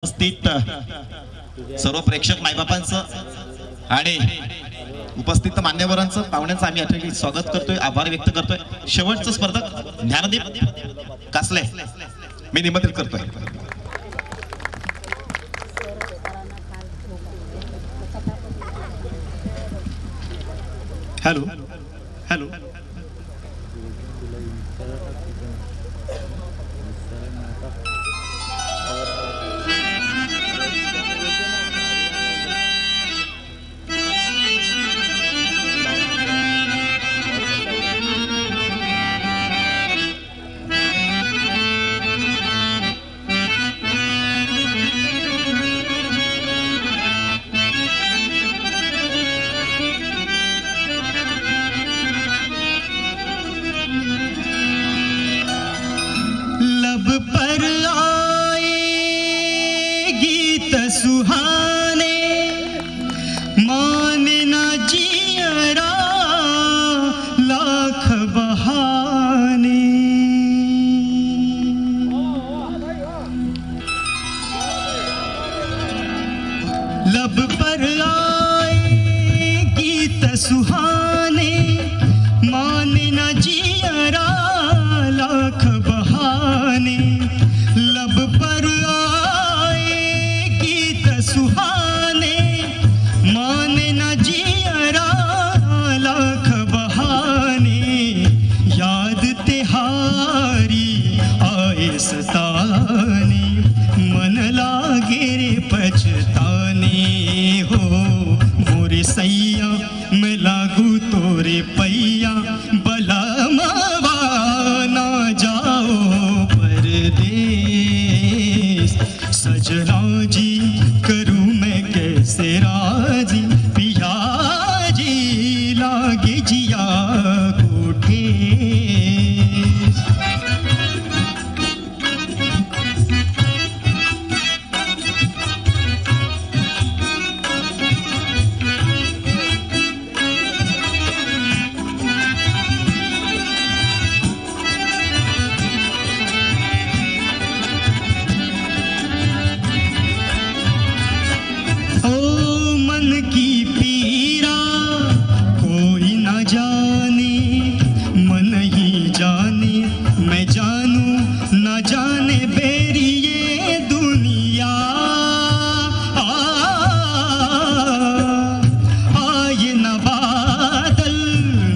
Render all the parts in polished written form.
उपस्थित सर्व प्रेक्षक मायबापांचं आणि उपस्थित मान्यवरांचं पाहुण्यांचं आम्ही याठिकाणी स्वागत करतोय, आभार व्यक्त करतोय। शेवटचं स्पर्धक ज्ञानदीप कासले मी निमंत्रित करतोय। हॅलो हॅलो पर आए गीत सुहाने माने ना जियरा लाख बहाने। लब पर आए गीत सुहाने माने ना जियरा लाख बहाने। लब पर आए गीत सुहाने माने न जियरा लाख बहाने। याद तिहारी आए सताने मन लागे रे पछताने। हो मोरे सैया मैं लागू तोरे पैया बला ना जाओ परदेस। सजना जी करूं मैं कैसे राजी पिया जी लागे जिया कोठे। की पीरा कोई ना जाने मन ही जाने मैं जानू ना जाने बेरी ये दुनिया। आए ना बादल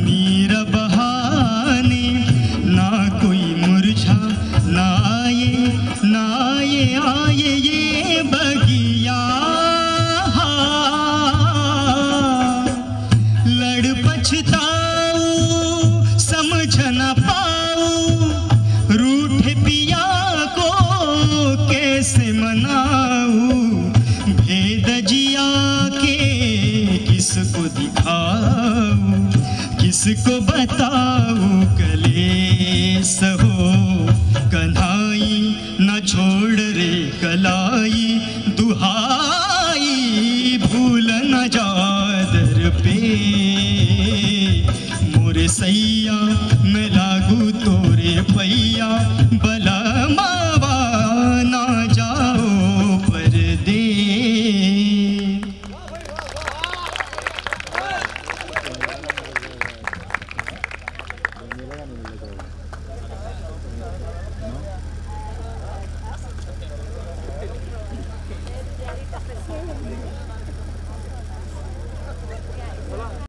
नीर बहाने ना कोई मुरझा ना आए ये बगिया। पछताऊं समझ न पाऊं रूठे पिया को कैसे मनाऊं। भेद जिया के किसको दिखाऊं किसको बताऊं। कलेस हो कन्हाई न छोड़ रे कलाई